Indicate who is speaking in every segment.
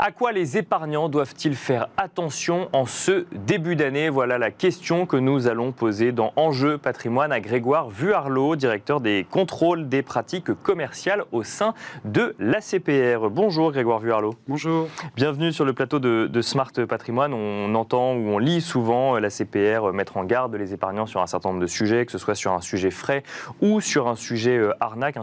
Speaker 1: À quoi les épargnants doivent-ils faire attention en ce début d'année? Voilà la question que nous allons poser dans Enjeux Patrimoine à Grégoire Vuarlot, directeur des contrôles des pratiques commerciales au sein de l'ACPR. Bonjour Grégoire Vuarlot.
Speaker 2: Bonjour.
Speaker 1: Bienvenue sur le plateau de Smart Patrimoine. On entend ou on lit souvent l'ACPR mettre en garde les épargnants sur un certain nombre de sujets, que ce soit sur un sujet frais ou sur un sujet arnaque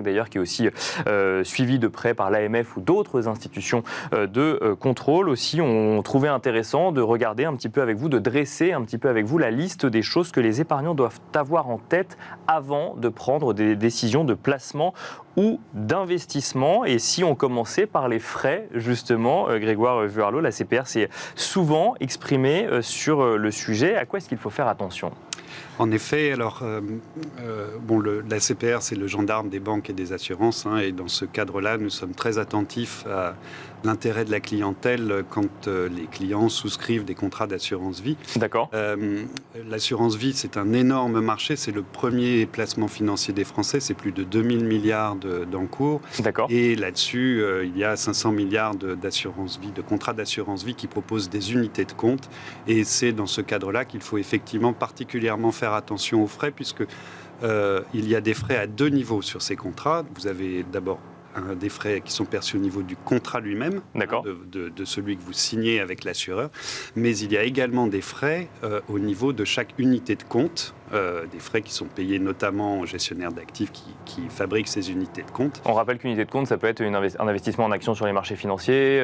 Speaker 1: d'ailleurs qui est aussi suivi de près par l'AMF ou d'autres institutions de contrôle. Aussi, on trouvait intéressant de regarder un petit peu avec vous, de dresser un petit peu avec vous la liste des choses que les épargnants doivent avoir en tête avant de prendre des décisions de placement ou d'investissement. Et si on commençait par les frais, justement, Grégoire Vuarlot, la CPR s'est souvent exprimée sur le sujet. À quoi est-ce qu'il faut faire attention ?
Speaker 2: En effet, alors, la CPR, c'est le gendarme des banques et des assurances, et dans ce cadre-là, nous sommes très attentifs à l'intérêt de la clientèle quand les clients souscrivent des contrats d'assurance vie.
Speaker 1: D'accord.
Speaker 2: L'assurance vie, c'est un énorme marché, c'est le premier placement financier des Français, c'est plus de 2000 milliards d'encours.
Speaker 1: D'accord.
Speaker 2: Et là-dessus, il y a 500 milliards d'assurance vie, de contrats d'assurance vie qui proposent des unités de compte. Et c'est dans ce cadre-là qu'il faut effectivement particulièrement faire attention aux frais, puisque il y a des frais à deux niveaux sur ces contrats. Vous avez d'abord des frais qui sont perçus au niveau du contrat lui-même, de celui que vous signez avec l'assureur, mais il y a également des frais au niveau de chaque unité de compte, des frais qui sont payés notamment aux gestionnaires d'actifs qui fabriquent ces unités de compte.
Speaker 1: On rappelle qu'une unité de compte, ça peut être un investissement en actions sur les marchés financiers.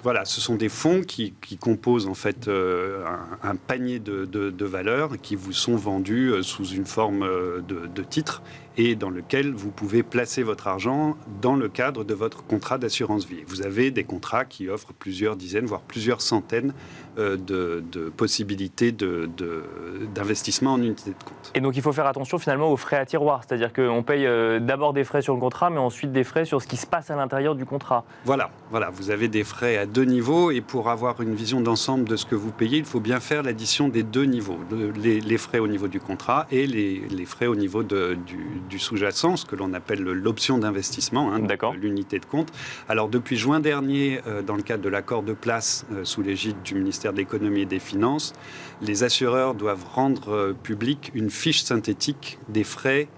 Speaker 2: Voilà, ce sont des fonds qui composent en fait un panier de valeurs qui vous sont vendus sous une forme de titres et dans lequel vous pouvez placer votre argent dans le cadre de votre contrat d'assurance vie. Vous avez des contrats qui offrent plusieurs dizaines, voire plusieurs centaines de possibilités d'investissement en unité de compte.
Speaker 1: Et donc il faut faire attention finalement aux frais à tiroir, c'est-à-dire qu'on paye d'abord des frais sur le contrat, mais ensuite des frais sur ce qui se passe à l'intérieur du contrat.
Speaker 2: Voilà, vous avez des frais à deux niveaux et pour avoir une vision d'ensemble de ce que vous payez, il faut bien faire l'addition des deux niveaux, les frais au niveau du contrat et les frais au niveau du sous-jacent, ce que l'on appelle l'option d'investissement, l'unité de compte. Alors depuis juin dernier, dans le cadre de l'accord de place sous l'égide du ministère de l'économie et des finances, les assureurs doivent rendre public une fiche synthétique des frais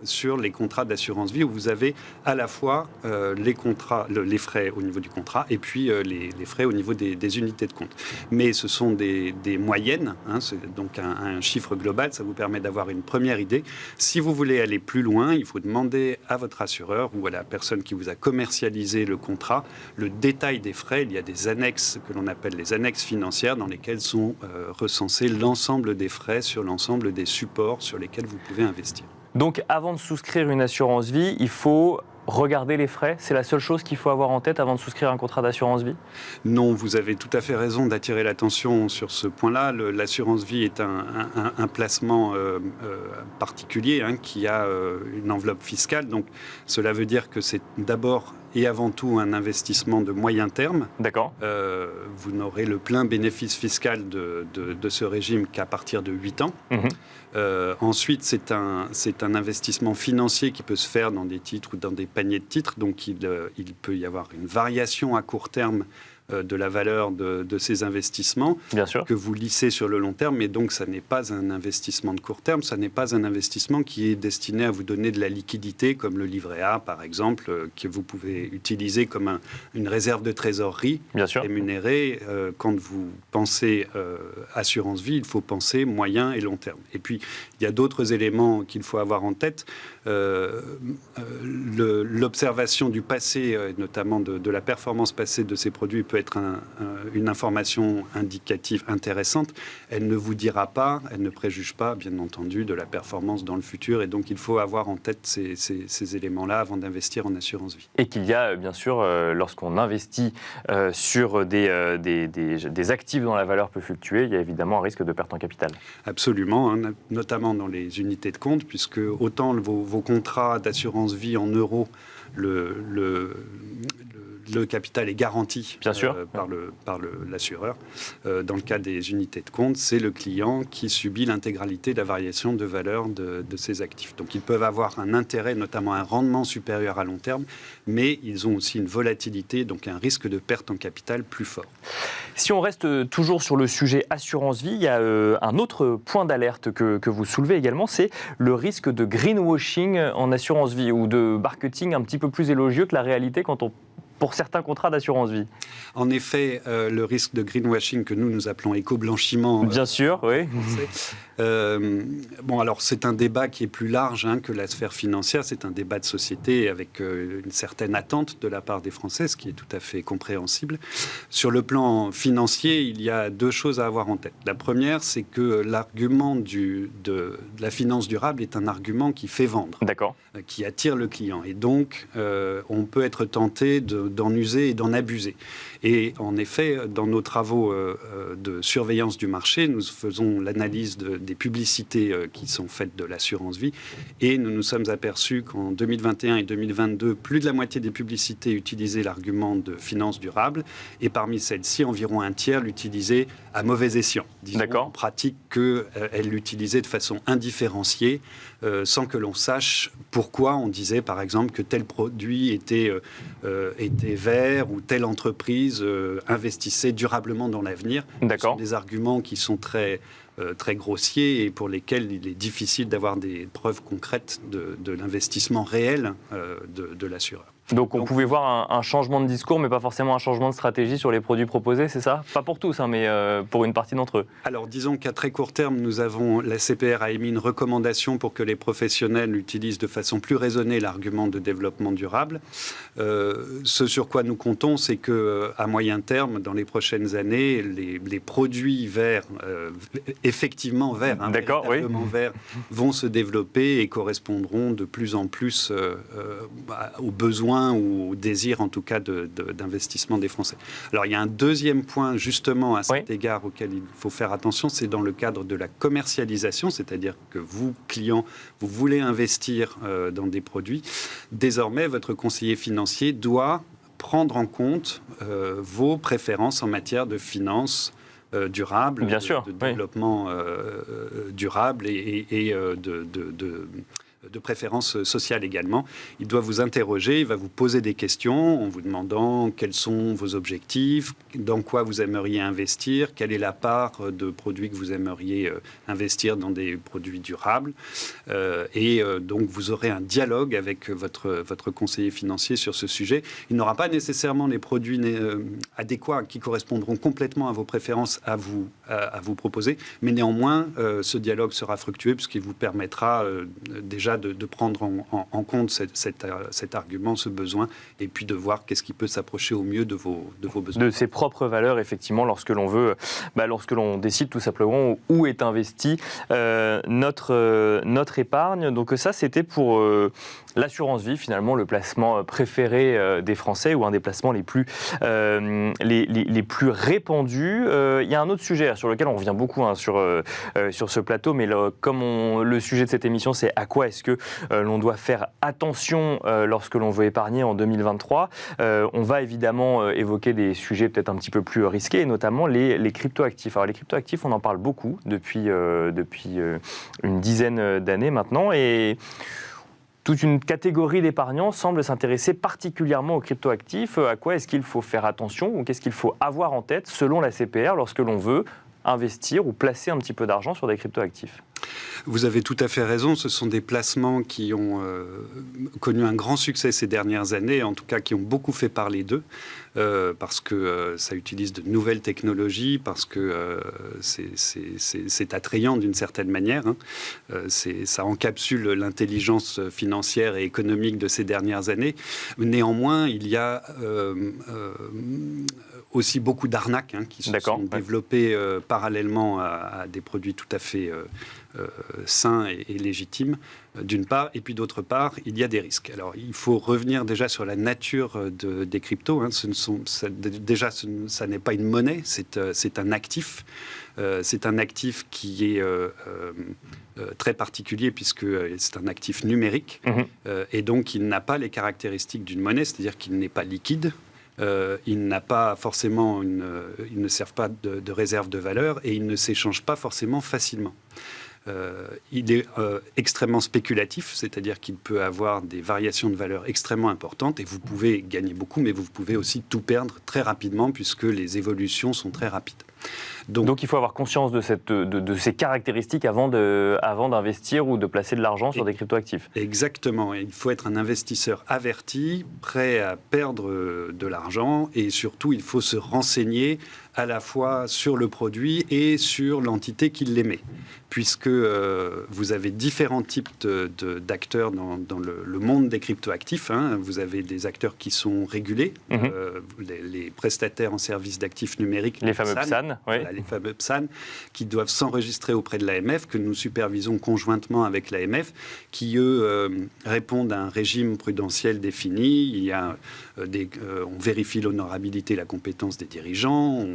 Speaker 2: sur les contrats d'assurance vie où vous avez à la fois les frais au niveau du contrat et puis les frais au niveau des unités de compte. Mais ce sont des moyennes, c'est donc un chiffre global, ça vous permet d'avoir une première idée. Si vous voulez aller plus loin, il faut demander à votre assureur ou à la personne qui vous a commercialisé le contrat le détail des frais. Il y a des annexes que l'on appelle les annexes financières dans lesquelles sont recensés l'ensemble des frais sur l'ensemble des supports sur lesquels vous pouvez investir.
Speaker 1: Donc avant de souscrire une assurance vie, il faut regarder les frais, c'est la seule chose qu'il faut avoir en tête avant de souscrire un contrat d'assurance vie ?
Speaker 2: Non, vous avez tout à fait raison d'attirer l'attention sur ce point-là. L'assurance vie est un placement particulier qui a une enveloppe fiscale. Donc cela veut dire que c'est d'abord et avant tout un investissement de moyen terme.
Speaker 1: D'accord.
Speaker 2: Vous n'aurez le plein bénéfice fiscal de ce régime qu'à partir de 8 ans. Ensuite, c'est un investissement financier qui peut se faire dans des titres ou dans des paniers de titres. Donc, il peut y avoir une variation à court terme de la valeur de ces investissements que vous lissez sur le long terme. Mais donc, ça n'est pas un investissement de court terme. Ça n'est pas un investissement qui est destiné à vous donner de la liquidité, comme le livret A, par exemple, que vous pouvez utiliser comme une réserve de trésorerie rémunérée. Quand vous pensez assurance vie, il faut penser moyen et long terme. Et puis, il y a d'autres éléments qu'il faut avoir en tête. L'observation du passé, notamment de la performance passée de ces produits, peut être une information indicative intéressante. Elle ne vous dira pas, elle ne préjuge pas, bien entendu, de la performance dans le futur. Et donc, il faut avoir en tête ces éléments-là avant d'investir en assurance vie.
Speaker 1: Et qu'il y a, bien sûr, lorsqu'on investit sur des actifs dont la valeur peut fluctuer, il y a évidemment un risque de perte en capital.
Speaker 2: Absolument, notamment dans les unités de compte, puisque autant vos contrats d'assurance vie en euros, le capital est garanti
Speaker 1: Bien sûr.
Speaker 2: par l'assureur. Dans le cas des unités de compte, c'est le client qui subit l'intégralité de la variation de valeur de ses actifs. Donc ils peuvent avoir un intérêt, notamment un rendement supérieur à long terme, mais ils ont aussi une volatilité, donc un risque de perte en capital plus fort.
Speaker 1: Si on reste toujours sur le sujet assurance-vie, il y a un autre point d'alerte que vous soulevez également, c'est le risque de greenwashing en assurance-vie ou de marketing un petit peu plus élogieux que la réalité pour certains contrats d'assurance-vie.
Speaker 2: En effet, le risque de greenwashing que nous appelons éco-blanchiment.
Speaker 1: Bien sûr, oui.
Speaker 2: Bon, alors c'est un débat qui est plus large que la sphère financière. C'est un débat de société avec une certaine attente de la part des Français, ce qui est tout à fait compréhensible. Sur le plan financier, il y a deux choses à avoir en tête. La première, c'est que l'argument de la finance durable est un argument qui fait vendre, qui attire le client. Et donc, on peut être tenté d'en user et d'en abuser. Et en effet, dans nos travaux de surveillance du marché, nous faisons l'analyse des publicités qui sont faites de l'assurance vie et nous nous sommes aperçus qu'en 2021 et 2022, plus de la moitié des publicités utilisaient l'argument de finance durable et parmi celles-ci, environ un tiers l'utilisaient à mauvais escient. Disons en pratique qu'elles l'utilisaient de façon indifférenciée sans que l'on sache pourquoi on disait par exemple que tel produit était vert ou telle entreprise investissait durablement dans l'avenir. Ce sont des arguments qui sont très grossiers et pour lesquels il est difficile d'avoir des preuves concrètes de l'investissement réel de l'assureur.
Speaker 1: Donc on pouvait voir un changement de discours, mais pas forcément un changement de stratégie sur les produits proposés, c'est ça? Pas pour tous, mais pour une partie d'entre eux.
Speaker 2: Alors disons qu'à très court terme, la CPR a émis une recommandation pour que les professionnels utilisent de façon plus raisonnée l'argument de développement durable. Ce sur quoi nous comptons, c'est qu'à moyen terme, dans les prochaines années, les produits verts, effectivement verts, véritablement verts, vont se développer et correspondront de plus en plus aux besoins ou au désir en tout cas d'investissement des Français. Alors il y a un deuxième point justement à cet égard auquel il faut faire attention, c'est dans le cadre de la commercialisation, c'est-à-dire que vous, clients, vous voulez investir dans des produits. Désormais, votre conseiller financier doit prendre en compte vos préférences en matière de finances durable, de développement durable et de préférence sociale également. Il doit vous interroger, il va vous poser des questions en vous demandant quels sont vos objectifs, dans quoi vous aimeriez investir, quelle est la part de produits que vous aimeriez investir dans des produits durables. Donc, vous aurez un dialogue avec votre conseiller financier sur ce sujet. Il n'aura pas nécessairement les produits adéquats qui correspondront complètement à vos préférences à vous proposer, mais néanmoins, ce dialogue sera fructueux puisqu'il vous permettra déjà de prendre en compte cet argument, ce besoin, et puis de voir qu'est-ce qui peut s'approcher au mieux de vos besoins.
Speaker 1: De ses propres valeurs, effectivement, lorsque l'on décide tout simplement où est investie notre épargne. Donc ça, c'était pour l'assurance vie, finalement, le placement préféré des Français ou un des placements les plus répandus. Il y a un autre sujet sur lequel on revient beaucoup sur ce plateau, mais comme le sujet de cette émission, c'est à quoi est-ce que l'on doit faire attention lorsque l'on veut épargner en 2023. On va évidemment évoquer des sujets peut-être un petit peu plus risqués, et notamment les cryptoactifs. Alors les cryptoactifs, on en parle beaucoup depuis une dizaine d'années maintenant, et toute une catégorie d'épargnants semble s'intéresser particulièrement aux cryptoactifs. À quoi est-ce qu'il faut faire attention ou qu'est-ce qu'il faut avoir en tête selon la CPR lorsque l'on veut investir ou placer un petit peu d'argent sur des cryptoactifs?
Speaker 2: Vous avez tout à fait raison, ce sont des placements qui ont connu un grand succès ces dernières années, en tout cas qui ont beaucoup fait parler d'eux, parce que ça utilise de nouvelles technologies, parce que c'est attrayant d'une certaine manière. Ça encapsule l'intelligence financière et économique de ces dernières années. Néanmoins, il y a aussi beaucoup d'arnaques qui se sont développées parallèlement à des produits tout à fait sains et légitimes, d'une part, et puis d'autre part, il y a des risques. Alors, il faut revenir déjà sur la nature des cryptos. Ça n'est pas une monnaie, c'est un actif. C'est un actif qui est très particulier puisque c'est un actif numérique et donc il n'a pas les caractéristiques d'une monnaie, c'est-à-dire qu'il n'est pas liquide. il n'a pas forcément il ne sert pas de réserve de valeur et il ne s'échange pas forcément facilement. Il est extrêmement spéculatif, c'est-à-dire qu'il peut avoir des variations de valeur extrêmement importantes et vous pouvez gagner beaucoup, mais vous pouvez aussi tout perdre très rapidement puisque les évolutions sont très rapides.
Speaker 1: Donc il faut avoir conscience de ces caractéristiques avant d'investir ou de placer de l'argent sur des cryptoactifs.
Speaker 2: Exactement. Il faut être un investisseur averti, prêt à perdre de l'argent et surtout il faut se renseigner à la fois sur le produit et sur l'entité qui l'émet. Puisque vous avez différents types d'acteurs dans le monde des cryptoactifs. Vous avez des acteurs qui sont régulés, les prestataires en services d'actifs numériques.
Speaker 1: Les fameux PSAN.
Speaker 2: Voilà, les fameux PSAN, qui doivent s'enregistrer auprès de l'AMF, que nous supervisons conjointement avec l'AMF, qui, eux, répondent à un régime prudentiel défini. Il y a on vérifie l'honorabilité et la compétence des dirigeants.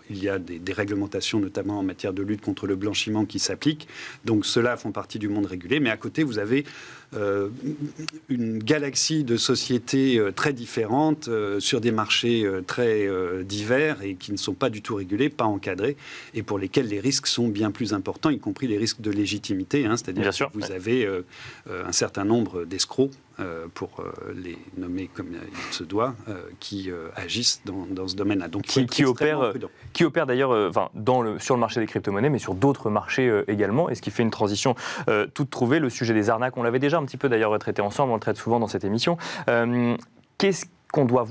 Speaker 2: Il y a des réglementations, notamment en matière de lutte contre le blanchiment, qui s'appliquent. Donc, ceux-là font partie du monde régulé. Mais à côté, vous avez une galaxie de sociétés très différentes sur des marchés très divers et qui ne sont pas du tout régulés, pas encadrés, et pour lesquels les risques sont bien plus importants, y compris les risques de légitimité. C'est-à-dire que vous avez un certain nombre d'escrocs, pour les nommer comme il se doit, qui agissent dans ce domaine-là. Donc,
Speaker 1: qui opèrent d'ailleurs sur le marché des crypto-monnaies, mais sur d'autres marchés également, et ce qui fait une transition toute trouvée. Le sujet des arnaques, on l'avait déjà un petit peu d'ailleurs traité ensemble, on le traite souvent dans cette émission. Qu'est-ce qu'on doit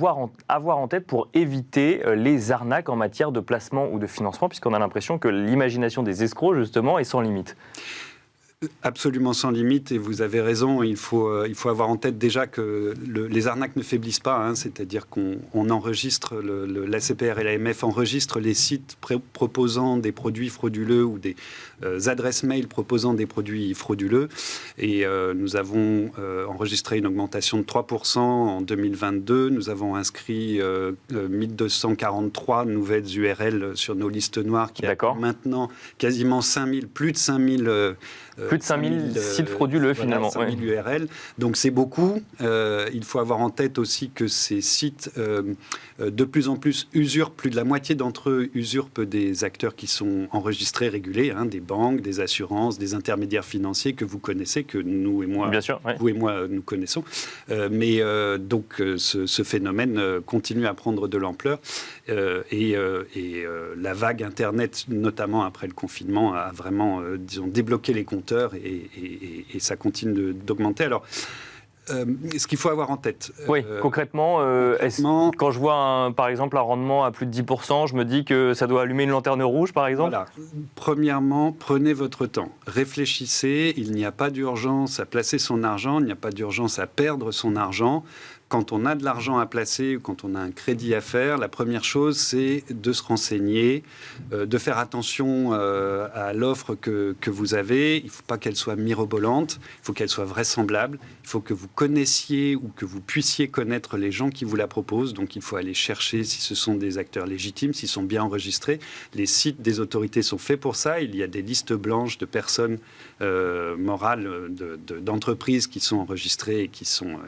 Speaker 1: avoir en tête pour éviter les arnaques en matière de placement ou de financement, puisqu'on a l'impression que l'imagination des escrocs, justement, est sans limite?
Speaker 2: Absolument sans limite, et vous avez raison, il faut avoir en tête déjà que les arnaques ne faiblissent pas, c'est-à-dire qu'on enregistre, l'ACPR et l'AMF enregistrent les sites proposant des produits frauduleux ou des adresses mail proposant des produits frauduleux, et nous avons enregistré une augmentation de 3% en 2022, nous avons inscrit 1243 nouvelles URL sur nos listes noires, qui a maintenant quasiment 5000, plus de 5000
Speaker 1: plus de 5000 sites frauduleux, finalement.
Speaker 2: 5000 URL. Donc, c'est beaucoup. Il faut avoir en tête aussi que ces sites, de plus en plus, usurpent, plus de la moitié d'entre eux usurpent des acteurs qui sont enregistrés, régulés, des banques, des assurances, des intermédiaires financiers que vous connaissez, que nous et moi, vous et moi, nous connaissons. Donc, ce phénomène continue à prendre de l'ampleur. Et la vague Internet, notamment après le confinement, a vraiment, débloqué les compteurs et ça continue d'augmenter. Alors, ce qu'il faut avoir en tête.
Speaker 1: Concrètement, quand je vois par exemple un rendement à plus de 10%, je me dis que ça doit allumer une lanterne rouge, par exemple.
Speaker 2: Voilà. Premièrement, prenez votre temps. Réfléchissez. Il n'y a pas d'urgence à placer son argent. Il n'y a pas d'urgence à perdre son argent. Quand on a de l'argent à placer ou quand on a un crédit à faire, la première chose, c'est de se renseigner, de faire attention à l'offre que vous avez. Il ne faut pas qu'elle soit mirobolante, il faut qu'elle soit vraisemblable. Il faut que vous connaissiez ou que vous puissiez connaître les gens qui vous la proposent. Donc, il faut aller chercher si ce sont des acteurs légitimes, s'ils sont bien enregistrés. Les sites des autorités sont faits pour ça. Il y a des listes blanches de personnes morales, d'entreprises qui sont enregistrées et qui sont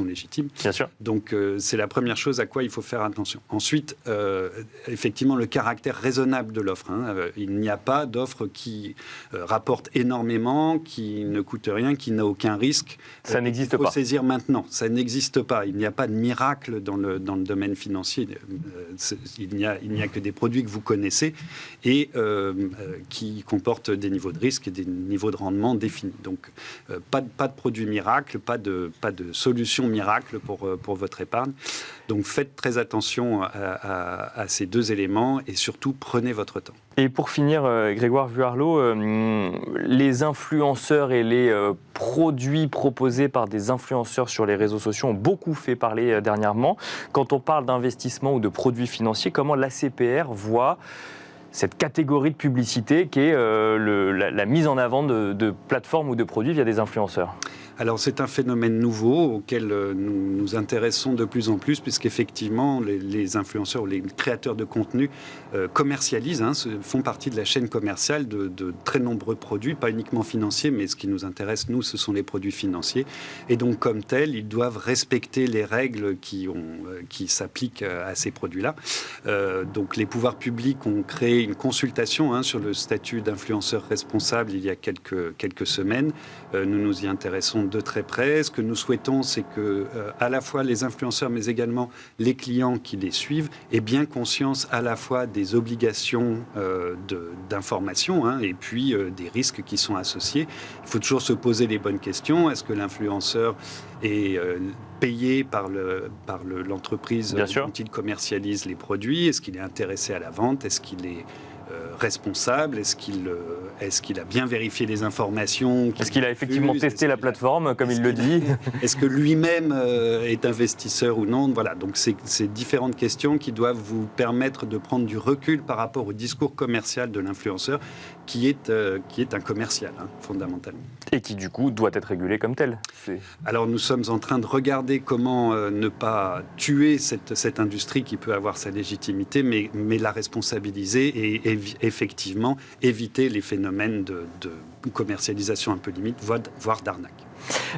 Speaker 2: légitimes.
Speaker 1: Bien sûr.
Speaker 2: Donc, c'est la première chose à quoi il faut faire attention. Ensuite, effectivement, le caractère raisonnable de l'offre. Il n'y a pas d'offre qui rapporte énormément, qui ne coûte rien, qui n'a aucun risque.
Speaker 1: Ça n'existe pas.
Speaker 2: Il faut saisir maintenant. Ça n'existe pas. Il n'y a pas de miracle dans le domaine financier. Il n'y a que des produits que vous connaissez et qui comportent des niveaux de risque et des niveaux de rendement définis. Donc, pas de produit miracle, pas de solution miracle pour votre épargne. Donc, faites très attention à ces deux éléments et surtout, prenez votre temps.
Speaker 1: Et pour finir, Grégoire Vuarlot, les influenceurs et les produits proposés par des influenceurs sur les réseaux sociaux ont beaucoup fait parler dernièrement. Quand on parle d'investissement ou de produits financiers, comment l'ACPR voit cette catégorie de publicité qui est la mise en avant de plateformes ou de produits via des influenceurs?
Speaker 2: Alors c'est un phénomène nouveau auquel nous nous intéressons de plus en plus, puisqu'effectivement les influenceurs ou les créateurs de contenu commercialisent, font partie de la chaîne commerciale de très nombreux produits, pas uniquement financiers, mais ce qui nous intéresse, nous, ce sont les produits financiers. Et donc comme tels, ils doivent respecter les règles qui s'appliquent à ces produits-là. Donc les pouvoirs publics ont créé une consultation sur le statut d'influenceur responsable il y a quelques semaines. Nous nous y intéressons de très près. Ce que nous souhaitons, c'est que à la fois les influenceurs, mais également les clients qui les suivent, aient bien conscience à la fois des obligations d'information et puis des risques qui sont associés. Il faut toujours se poser les bonnes questions. Est-ce que l'influenceur est payé par l'entreprise dont il commercialise les produits? Est-ce qu'il est intéressé à la vente? Est-ce qu'il est responsable? Est-ce qu'il a bien vérifié les informations?
Speaker 1: Est-ce qu'il a effectivement testé la plateforme, comme il le dit?
Speaker 2: Est-ce que lui-même est investisseur ou non? Voilà, donc c'est différentes questions qui doivent vous permettre de prendre du recul par rapport au discours commercial de l'influenceur, qui est un commercial, fondamentalement.
Speaker 1: Et qui, du coup, doit être régulé comme tel.
Speaker 2: Alors, nous sommes en train de regarder comment ne pas tuer cette industrie qui peut avoir sa légitimité, mais la responsabiliser et effectivement éviter les phénomènes de commercialisation un peu limite, voire d'arnaque.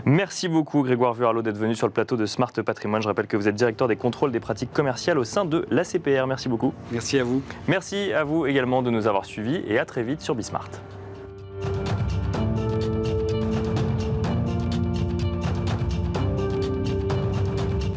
Speaker 1: Merci beaucoup Grégoire Vuarlot d'être venu sur le plateau de Smart Patrimoine. Je rappelle que vous êtes directeur des contrôles des pratiques commerciales au sein de l'ACPR. Merci beaucoup.
Speaker 2: Merci à vous.
Speaker 1: Merci à vous également de nous avoir suivis et à très vite sur Bismart.